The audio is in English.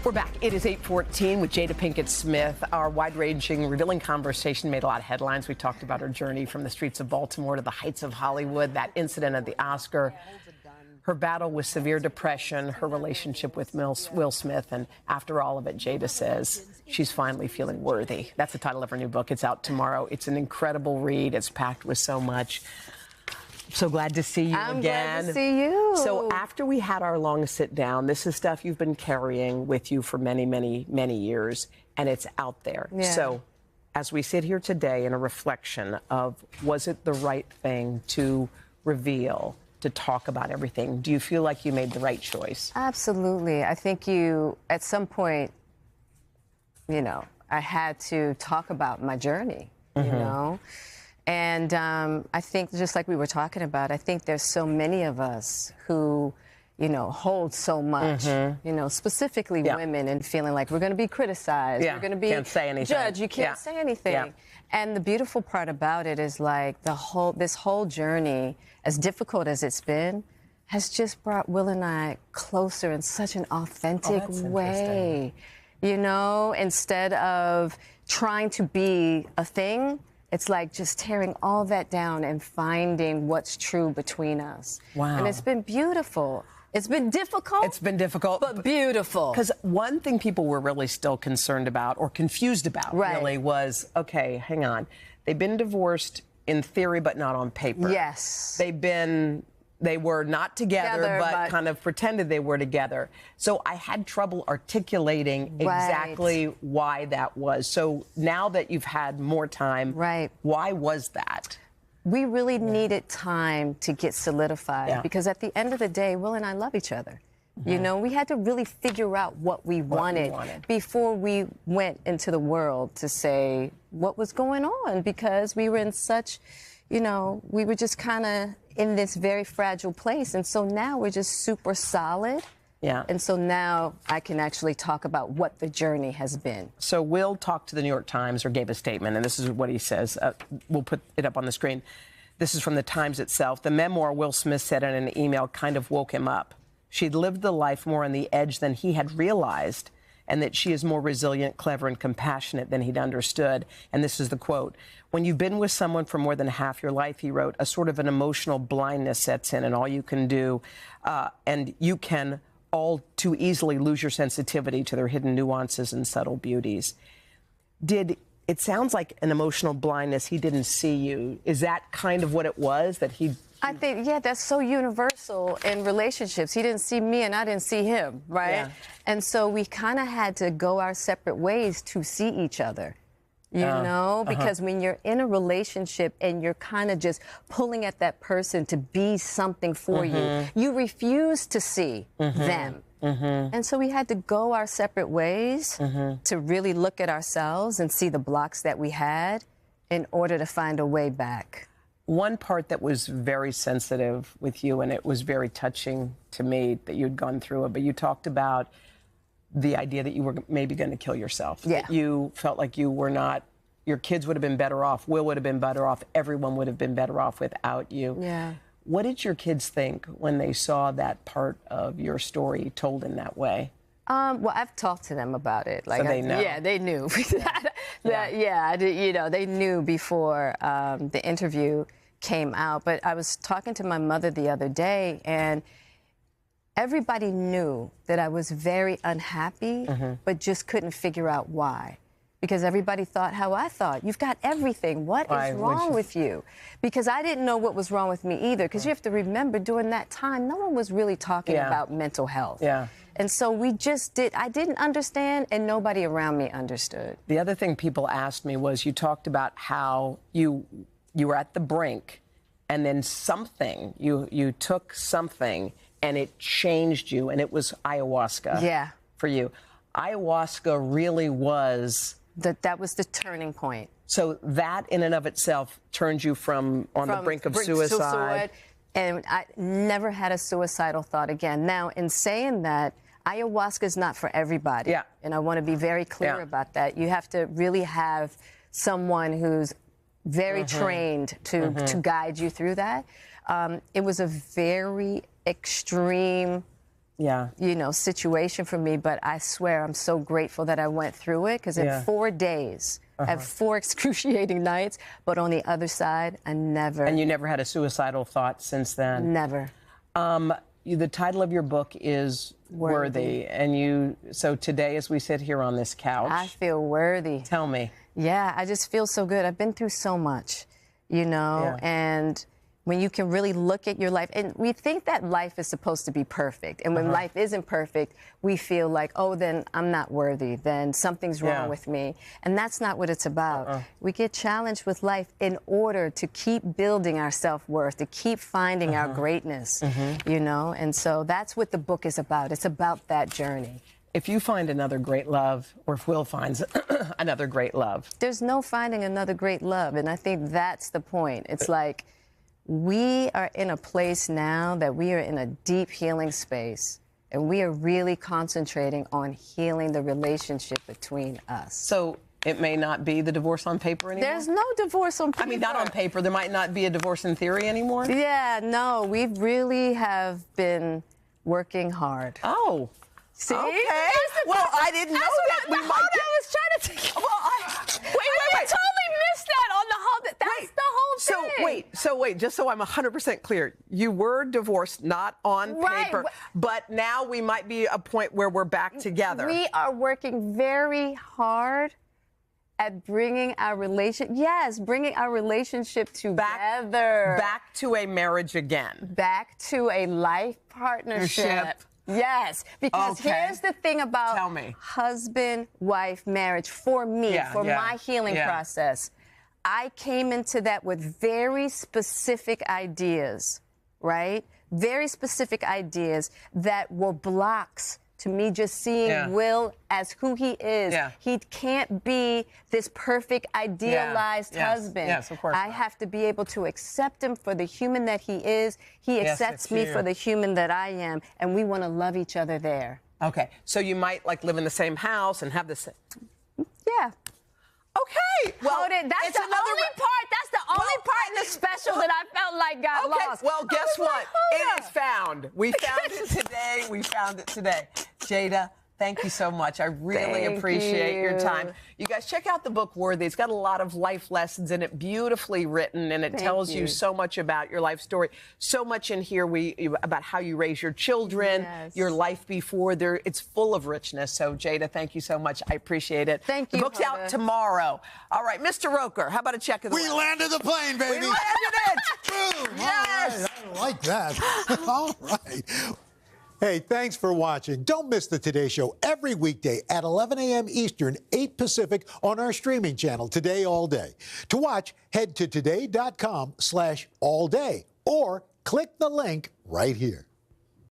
We're back. It is 8:14 with Jada Pinkett Smith. Our wide-ranging, revealing conversation made a lot of headlines. We talked about her journey from the streets of Baltimore to the heights of Hollywood, that incident at the Oscar, her battle with severe depression, her relationship with Will Smith, and after all of it, Jada says she's finally feeling worthy. That's the title of her new book. It's out tomorrow. It's an incredible read. It's packed with so much. So glad to see you again. I'm glad to see you. So after we had our long sit down, this is stuff you've been carrying with you for many, many, many years, and it's out there. Yeah. So as we sit here today in a reflection of, was it the right thing to reveal, to talk about everything? Do you feel like you made the right choice? Absolutely. I think at some point, I had to talk about my journey, And I think, just like we were talking about, I think there's so many of us who, hold so much, specifically women, and feeling like we're going to be criticized, we're going to be can't say anything. judged, you can't say anything. Yeah. And the beautiful part about it is like this whole journey, as difficult as it's been, has just brought Will and I closer in such an authentic way. Instead of trying to be a thing, it's like just tearing all that down and finding what's true between us. Wow. And it's been beautiful. It's been difficult. It's been difficult. But beautiful. Because one thing people were really still concerned about, or confused about, really, was, okay, hang on. They've been divorced in theory, but not on paper. Yes. They were not together, but kind of pretended they were together. So I had trouble articulating exactly why that was. So now that you've had more time, why was that? We really needed time to get solidified because at the end of the day, Will and I love each other. We had to really figure out what we wanted before we went into the world to say what was going on, because we were in such, we were just kind of in this very fragile place. And so now we're just super solid. Yeah. And so now I can actually talk about what the journey has been. So Will talked to the New York Times, or gave a statement, and this is what he says. We'll put it up on the screen. This is from the Times itself. The memoir, Will Smith said in an email, kind of woke him up. She'd lived the life more on the edge than he had realized, and that she is more resilient, clever, and compassionate than he'd understood. And this is the quote. When you've been with someone for more than half your life, he wrote, a sort of an emotional blindness sets in, and all you can do, and you can all too easily lose your sensitivity to their hidden nuances and subtle beauties. It sounds like an emotional blindness. He didn't see you. Is that kind of what it was, that he... I think, that's so universal in relationships. He didn't see me and I didn't see him, right? Yeah. And so we kind of had to go our separate ways to see each other, because when you're in a relationship and you're kind of just pulling at that person to be something for you, you refuse to see them. And so we had to go our separate ways to really look at ourselves and see the blocks that we had in order to find a way back. One part that was very sensitive with you, and it was very touching to me that you'd gone through it, but you talked about the idea that you were maybe going to kill yourself. Yeah. That you felt like you were not, your kids would have been better off, Will would have been better off, everyone would have been better off without you. Yeah. What did your kids think when they saw that part of your story told in that way? Well, I've talked to them about it. Like, so they know. Yeah, they knew. They knew before the interview came out. But I was talking to my mother the other day, and everybody knew that I was very unhappy, but just couldn't figure out why. Because everybody thought how I thought. You've got everything. What is wrong with you? Because I didn't know what was wrong with me either. Because you have to remember, during that time, no one was really talking about mental health. Yeah. And so I didn't understand, and nobody around me understood. The other thing people asked me was, you talked about how you were at the brink, and then you took something, and it changed you, and it was ayahuasca for you. Ayahuasca really was... That was the turning point. So that in and of itself turned you from the brink of suicide. And I never had a suicidal thought again. Now, in saying that, ayahuasca is not for everybody. Yeah. And I want to be very clear about that. You have to really have someone who's very trained to guide you through that. It was a very extreme you know, situation for me, but I swear I'm so grateful that I went through it, because in 4 days, I had 4 excruciating nights, but on the other side, I never... And you never had a suicidal thought since then? Never. The title of your book is Worthy. And so today, as we sit here on this couch... I feel worthy. Tell me. Yeah, I just feel so good. I've been through so much, you know, and when you can really look at your life, and we think that life is supposed to be perfect, and when life isn't perfect, we feel like, oh, then I'm not worthy, then something's wrong with me, and that's not what it's about. We get challenged with life in order to keep building our self-worth, to keep finding our greatness, you know, and so that's what the book is about. It's about that journey. If you find another great love, or if Will finds another great love. There's no finding another great love, and I think that's the point. It's like, we are in a place now that we are in a deep healing space, and we are really concentrating on healing the relationship between us. So it may not be the divorce on paper anymore? There's no divorce on paper. I mean, not on paper. There might not be a divorce in theory anymore? Yeah, no, we really have been working hard. Oh. See? Okay. Well, I didn't know that we might. I was trying to think. Well, I totally missed that on the whole. That's the whole thing. So wait, just so I'm 100% clear, you were divorced, not on paper, but now we might be a point where we're back together. We are working very hard at bringing our bringing our relationship together. Back to a marriage again. Back to a life partnership. Yes, because here's the thing about husband-wife marriage for me, for my healing process. I came into that with very specific ideas, right? Very specific ideas that were blocks to me just seeing Will as who he is. He can't be this perfect, idealized husband. Yes, of course. I have to be able to accept him for the human that he is. He accepts me for the human that I am, and we want to love each other there. Okay, so you might like live in the same house and have the same... Yeah. Okay. Well, that's the only part. That's the only part in the special that I felt like got lost. Well, guess what? It is found. We found it today. We found it today. Jada, thank you so much. I really appreciate your time. You guys, check out the book Worthy. It's got a lot of life lessons in it, beautifully written, and it tells you so much about your life story. So much in here about how you raise your children, your life before. It's full of richness. So, Jada, thank you so much. I appreciate it. Thank you, The book's out tomorrow. All right, Mr. Roker, how about a check of the We landed the plane, baby. We landed it. Boom. Yes. All right. I like that. All right. Hey, thanks for watching. Don't miss the Today Show every weekday at 11 a.m. Eastern, 8 Pacific on our streaming channel, Today All Day. To watch, head to today.com/allday or click the link right here.